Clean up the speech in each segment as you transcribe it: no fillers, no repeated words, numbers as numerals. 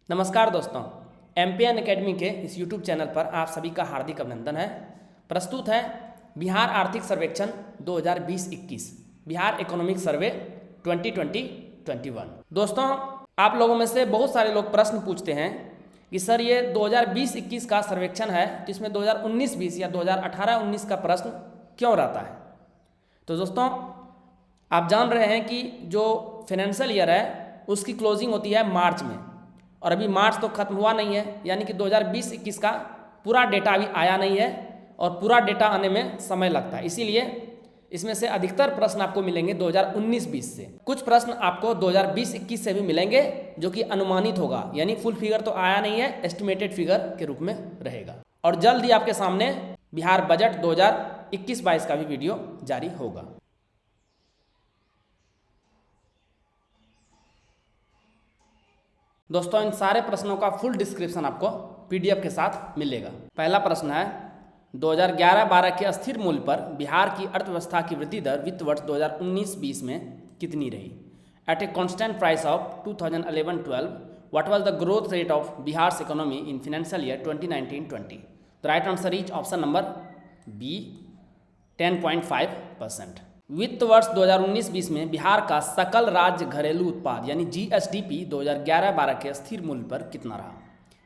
नमस्कार दोस्तों, MPN academy के इस यूट्यूब चैनल पर आप सभी का हार्दिक अभिनंदन है। प्रस्तुत है बिहार आर्थिक सर्वेक्षण 2020-21 बिहार इकोनॉमिक सर्वे 2020-21। दोस्तों, आप लोगों में से बहुत सारे लोग प्रश्न पूछते हैं कि सर ये 2020-21 का सर्वेक्षण है तो इसमें 2019-20 या 2018-19 का प्रश्न क्यों रहता है। तो दोस्तों, आप जान रहे हैं कि जो फाइनेंशियल ईयर है उसकी क्लोजिंग होती है मार्च में, और अभी मार्च तो खत्म हुआ नहीं है, यानी कि 2020-21 का पूरा डेटा अभी आया नहीं है और पूरा डेटा आने में समय लगता है। इसीलिए इसमें से अधिकतर प्रश्न आपको मिलेंगे 2019-20 से। कुछ प्रश्न आपको 2020-21 से भी मिलेंगे जो कि अनुमानित होगा, यानी फुल फिगर तो आया नहीं है, एस्टिमेटेड फिगर के रूप में रहेगा। और जल्द ही आपके सामने बिहार बजट 2021-22 का भी वीडियो जारी होगा। दोस्तों, इन सारे प्रश्नों का फुल डिस्क्रिप्शन आपको पीडीएफ के साथ मिलेगा। पहला प्रश्न है 2011-12 के अस्थिर मूल्य पर बिहार की अर्थव्यवस्था की वृद्धि दर वित्त वर्ष 2019-20 में कितनी रही। At a constant price of 2011-12 what was the growth rate of Bihar's economy in financial year 2019-20। The right answer is option number B 10.5%। वित्त वर्ष 2019-20 में बिहार का सकल राज्य घरेलू उत्पाद यानी जीएसडीपी 2011-12 के स्थिर मूल्य पर कितना रहा।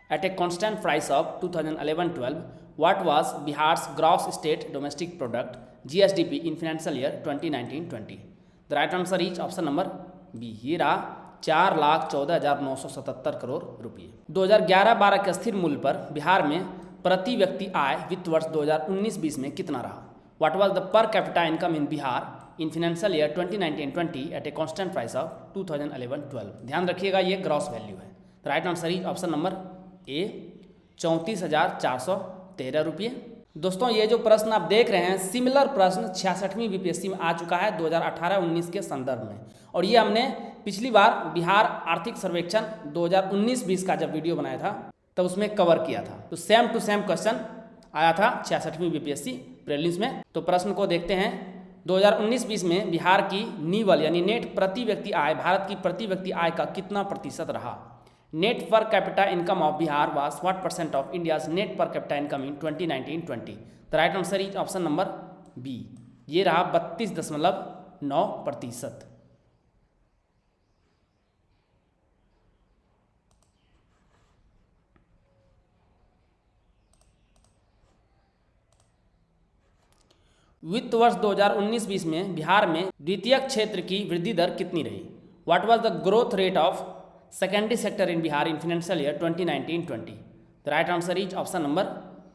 At a constant price of 2011-12 what was Bihar's gross state domestic product GSDP in financial year 2019-20। The right answer is option number B, ये रहा 4,14,977 करोड़ रुपये। 2011-12 के स्थिर मूल्य पर बिहार में प्रति व्यक्ति आय वित्त वर्ष 2019-20 में कितना रहा। What was the per capita income in Bihar in financial year 2019-20 at a constant price of 2011-12। ध्यान रखिएगा, ये ग्रॉस वैल्यू है। Right answer is option number ए 34,413 रुपये। दोस्तों, ये जो प्रश्न आप देख रहे हैं सिमिलर प्रश्न 66वीं बीपीएससी में आ चुका है 2018-19 के संदर्भ में, और ये हमने पिछली बार बिहार आर्थिक सर्वेक्षण 2019-20 का जब वीडियो बनाया था तब उसमें कवर किया था। तो सेम टू सेम क्वेश्चन आया था 66वीं बीपीएससी प्रीलिम्स में। तो प्रश्न को देखते हैं। 2019-20 में बिहार की नीवल यानी नेट प्रति व्यक्ति आय भारत की प्रति व्यक्ति आय का कितना प्रतिशत रहा। Net per capita income of Bihar was what percent of India's net per capita income in 2019-20। The right answer is option number B, ये रहा 32.9%। वित्त वर्ष 2019-20 में बिहार में द्वितीय क्षेत्र की वृद्धि दर कितनी रही। What was the growth rate of secondary sector in Bihar in financial year 2019-20। The right answer is option number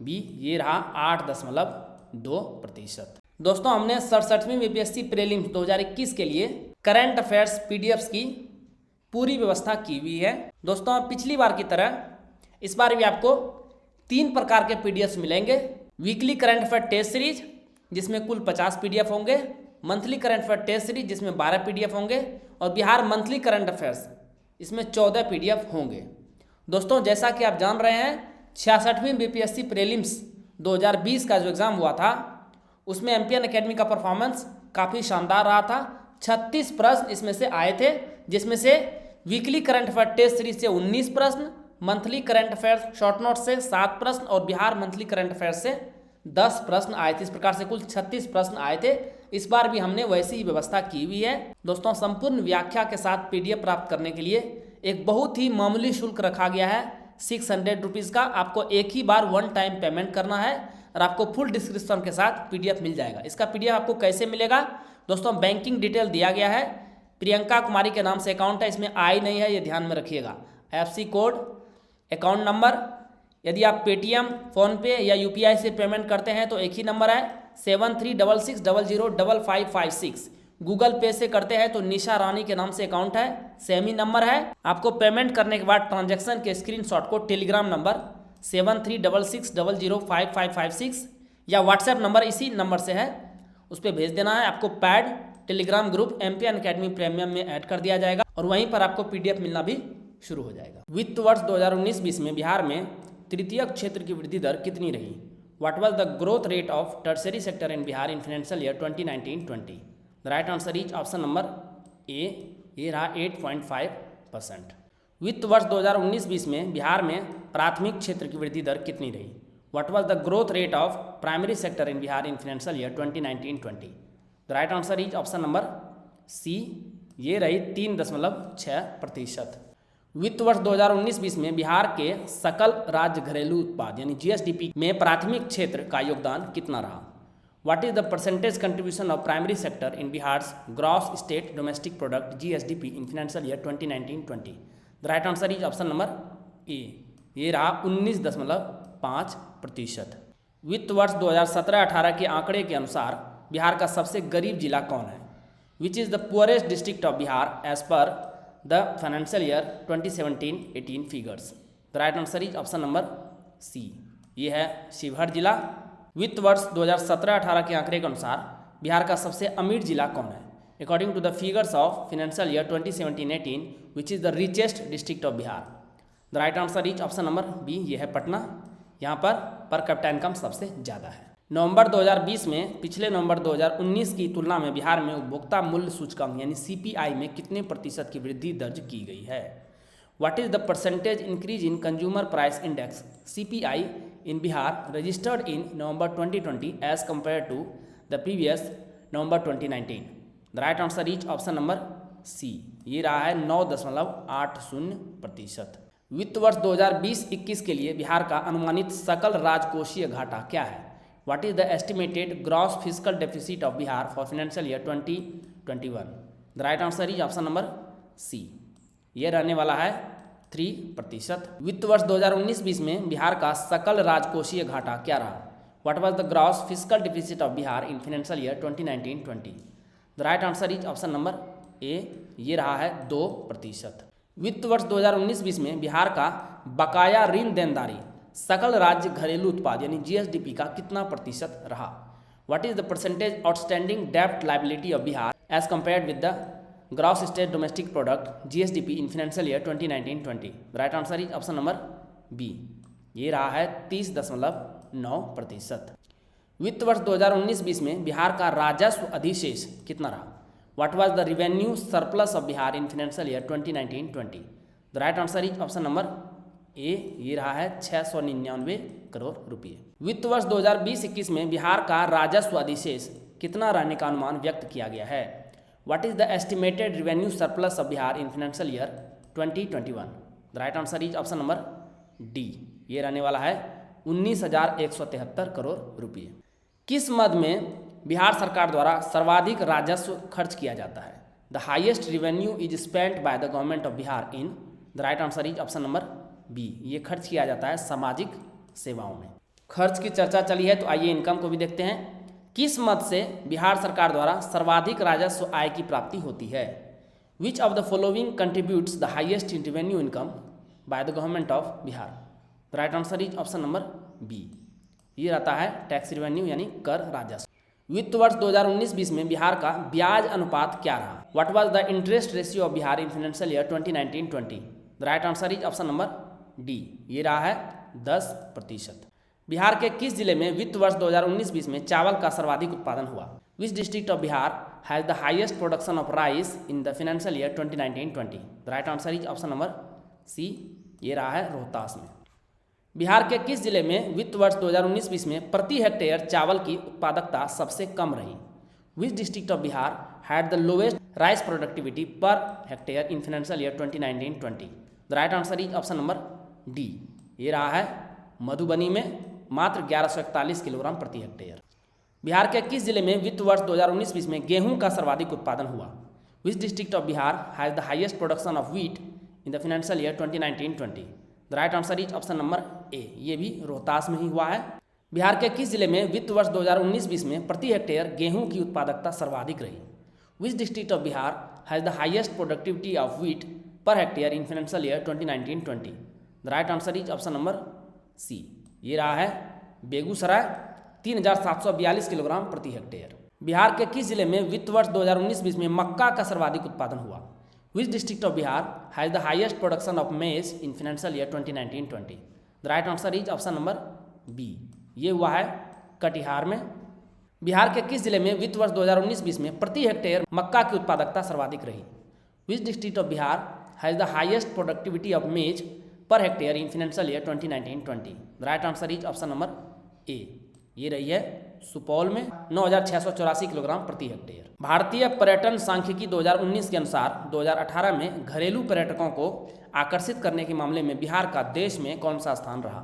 B, ये रहा 8.2%। दोस्तों, हमने 67वीं बीपीएससी प्रीलिम्स 2021 के लिए करंट अफेयर्स पीडीएफ्स की पूरी व्यवस्था की हुई है। दोस्तों, पिछली बार की तरह इस बार भी आपको 3 प्रकार के पीडीएफ्स मिलेंगे। Weekly current affair test series जिसमें कुल 50 पीडीएफ होंगे, monthly current affair test series जिसमें 12 पीडीएफ होंगे, और बिहार मंथली करंट अफेयर्स इसमें 14 पीडीएफ होंगे। दोस्तों, जैसा कि आप जान रहे हैं 66वीं बीपीएससी प्रीलिम्स 2020 का जो एग्ज़ाम हुआ था उसमें एमपीएन एकेडमी का परफॉर्मेंस काफ़ी शानदार रहा था। 36 प्रश्न इसमें से आए थे, जिसमें से weekly current affair test series से 19 प्रश्न, monthly current affairs short note से 7 प्रश्न और बिहार मंथली करंट अफेयर से 10 प्रश्न आए थे। इस प्रकार से कुल 36 प्रश्न आए थे। इस बार भी हमने वैसी ही व्यवस्था की हुई है। दोस्तों, संपूर्ण व्याख्या के साथ पीडीएफ प्राप्त करने के लिए एक बहुत ही मामूली शुल्क रखा गया है 600 रुपीज़ का। आपको एक ही बार वन टाइम पेमेंट करना है और आपको फुल डिस्क्रिप्शन के साथ पीडीएफ मिल जाएगा। इसका पीडीएफ आपको कैसे मिलेगा। दोस्तों, बैंकिंग डिटेल दिया गया है। प्रियंका कुमारी के नाम से अकाउंट है, इसमें आई नहीं है, ये ध्यान में रखिएगा। एफसी कोड, अकाउंट नंबर, यदि आप पेटीएम, फ़ोनपे या यूपीआई से पेमेंट करते हैं तो एक ही नंबर है 7366005556। गूगल पे से करते हैं तो निशा रानी के नाम से अकाउंट है, सेम ही नंबर है। आपको पेमेंट करने के बाद ट्रांजैक्शन के स्क्रीनशॉट को टेलीग्राम नंबर 7366005556 या व्हाट्सएप नंबर इसी नंबर से है उस पर भेज देना है। आपको pad Telegram group MPN academy premium में ऐड कर दिया जाएगा और वहीं पर आपको पीडीएफ मिलना भी शुरू हो जाएगा। वित्त वर्ष 2019-20 में बिहार में तृतीय क्षेत्र की वृद्धि दर कितनी रही। What was the growth rate of tertiary sector in Bihar in financial year 2019-20। The right answer is option number A, ये रहा 8.5%। वित्त वर्ष 2019-20 में बिहार में प्राथमिक क्षेत्र की वृद्धि दर कितनी रही? What was the growth rate of primary sector in Bihar in financial year 2019-20? The right answer is option number C, ये रही 3.6%। वित्त वर्ष 2019-20 में बिहार के सकल राज्य घरेलू उत्पाद यानी जीएसडीपी में प्राथमिक क्षेत्र का योगदान कितना रहा? What is the percentage contribution of primary sector in Bihar's gross state domestic product GSDP in financial year 2019-20? The right answer is option number A, ये रहा 19.5%। वित्त वर्ष 2017-18 के आंकड़े के अनुसार बिहार का सबसे गरीब जिला कौन है? Which is the poorest district of Bihar as per the financial year 2017-18 figures? The right answer is option number C, ये है शिवहर जिला। वित्त वर्ष 2017-18 के आंकड़े के अनुसार बिहार का सबसे अमीर जिला कौन है? According to the figures of financial year 2017-18 which is the richest district of Bihar? The right answer is option number B, ये है पटना। यहाँ पर कैपिटा इनकम सबसे ज़्यादा है। नवंबर 2020 में पिछले नवंबर 2019 की तुलना में बिहार में उपभोक्ता मूल्य सूचकांक यानी सीपीआई में कितने प्रतिशत की वृद्धि दर्ज की गई है? What is the percentage increase in consumer price index CPI in Bihar registered in November 2020 as compare to the previous November 2019? The right answer is option number C, ये रहा है 9.80%। वित्त वर्ष 2020-21 के लिए बिहार का अनुमानित सकल राजकोषीय घाटा क्या है? What is the estimated gross fiscal deficit of Bihar for financial year 2021? The right answer is option number C, ये रहने वाला है 3%। वित्त वर्ष 2019-20 में बिहार का सकल राजकोषीय घाटा क्या रहा? What was the gross fiscal deficit of Bihar in financial year 2019-20? The right answer is option number A, ये रहा है 2%। वित्त वर्ष 2019-20 में बिहार का बकाया ऋण देनदारी सकल राज्य घरेलू उत्पाद यानी जीएसडीपी का कितना प्रतिशत रहा? What is the percentage outstanding डेब्ट liability of Bihar as compared with the gross state domestic product GSDP in financial year 2019-20? The right answer is option number B, ये रहा है 30.9%। वित्त वर्ष 2019-20 में बिहार का राजस्व अधिशेष कितना रहा? What was the revenue surplus of Bihar in financial year 2019-20? The right answer is option number A, ये रहा है 699 करोड़ रुपये। वित्त वर्ष 2020-21 में बिहार का राजस्व अधिशेष कितना रहने का अनुमान व्यक्त किया गया है? What is the estimated revenue surplus of Bihar in financial year 2021? The right answer is option number D, ये रहने वाला है 19,173 करोड़ रुपये। किस मद में बिहार सरकार द्वारा सर्वाधिक राजस्व खर्च किया जाता है? The highest revenue is spent by the government of Bihar in? The right answer is option number B, ये खर्च किया जाता है सामाजिक सेवाओं में। खर्च की चर्चा चली है तो आइए इनकम को भी देखते हैं। किस मद से बिहार सरकार द्वारा सर्वाधिक राजस्व आय की प्राप्ति होती है? Which of the following contributes the highest in revenue income by the government of Bihar? The right answer is option number B, ये रहता है टैक्स रेवेन्यू यानी कर राजस्व। वित्त वर्ष 2019-20 में बिहार का ब्याज अनुपात क्या रहा? What was the interest ratio of Bihar in financial year 2019-20? The right answer is option number D, ये रहा है 10%। बिहार के किस जिले में वित्त वर्ष 2019-20 में चावल का सर्वाधिक उत्पादन हुआ? Which district of Bihar has the highest production of rice in the financial year 2019-20? The right answer is option number C, ये रहा है रोहतास में। बिहार के किस जिले में वित्त वर्ष 2019-20 में प्रति हेक्टेयर चावल की उत्पादकता सबसे कम रही? Which district of Bihar had the lowest rice productivity per hectare in financial year 2019-20? The right answer is option number D, ये रहा है मधुबनी में मात्र 1141 किलोग्राम प्रति हेक्टेयर। बिहार के किस जिले में वित्त वर्ष 2019-20 में गेहूं का सर्वाधिक उत्पादन हुआ? Which district of Bihar has the highest production of wheat in the financial year 2019-20? The right answer is option number A, ये भी रोहतास में ही हुआ है। बिहार के किस जिले में वित्त वर्ष 2019-20 में प्रति हेक्टेयर गेहूं की उत्पादकता सर्वाधिक रही? Which district of Bihar has the highest productivity of wheat per hectare in financial year 2019-20? The right answer is option number C, ये रहा है बेगूसराय 3,742 किलोग्राम प्रति हेक्टेयर। बिहार के किस जिले में वित्त वर्ष 2019-20 में मक्का का सर्वाधिक उत्पादन हुआ? Which district of Bihar has the highest production of maize in financial year 2019-20? The right answer is option number B, ये हुआ है कटिहार में। बिहार के किस जिले में वित्त वर्ष 2019-20 में प्रति हेक्टेयर मक्का की उत्पादकता सर्वाधिक रही? Which district of Bihar has the highest productivity of maize per hectare in financial year 2019-20? The right answer is option number A, ये रही है सुपौल में 9,684 किलोग्राम प्रति हेक्टेयर। भारतीय पर्यटन सांख्यिकी 2019 के अनुसार 2018 में घरेलू पर्यटकों को आकर्षित करने के मामले में बिहार का देश में कौन सा स्थान रहा?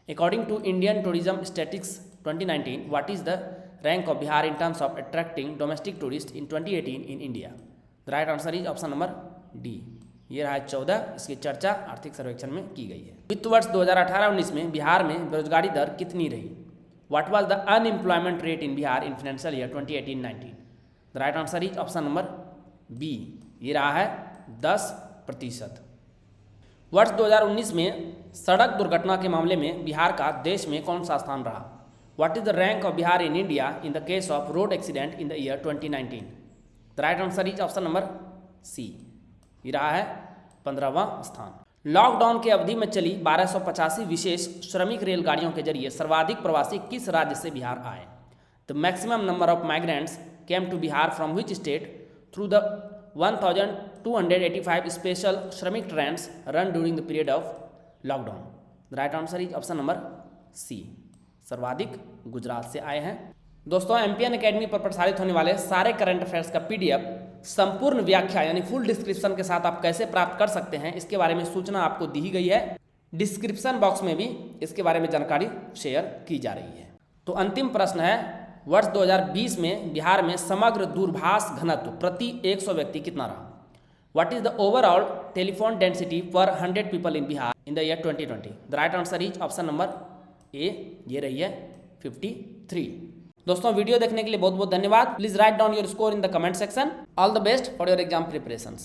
According to Indian tourism statistics 2019, what is the rank of Bihar in terms of attracting domestic tourist in 2018 in India? The right answer is option number D, ये रहा 14। इसकी चर्चा आर्थिक सर्वेक्षण में की गई है। वित्त वर्ष 2018-19 में बिहार में बेरोजगारी दर कितनी रही? What was the unemployment rate in Bihar in financial year 2018-19? The right answer is option number B, ये रहा है 10%। वर्ष 2019 में सड़क दुर्घटना के मामले में बिहार का देश में कौन सा स्थान रहा? What is the rank of Bihar in India in the case of road accident in the year 2019? The right answer is option number C, ये रहा है 15वां स्थान। लॉकडाउन की अवधि में चली 1285 विशेष श्रमिक रेलगाड़ियों के जरिए सर्वाधिक प्रवासी किस राज्य से बिहार आए? The maximum number of migrants came to Bihar from which state through the 1285 special Shramik trains run during the period of lockdown? The right answer is option number C, सर्वाधिक गुजरात से आए हैं। दोस्तों, एमपीएन एकेडमी पर प्रसारित होने वाले सारे करंट अफेयर्स का पीडीएफ संपूर्ण व्याख्या यानी फुल डिस्क्रिप्शन के साथ आप कैसे प्राप्त कर सकते हैं, इसके बारे में सूचना आपको दी गई है। डिस्क्रिप्शन बॉक्स में भी इसके बारे में जानकारी शेयर की जा रही है। तो अंतिम प्रश्न है, वर्ष 2020 में बिहार में समग्र दूरभाष घनत्व प्रति 100 व्यक्ति कितना रहा? What is the overall telephone density पर 100 people in Bihar in the year 2020? The right answer is option number A, ये रही है 53। दोस्तों, वीडियो देखने के लिए बहुत बहुत धन्यवाद। Please write down your score in the comment section. All the best for your exam preparations.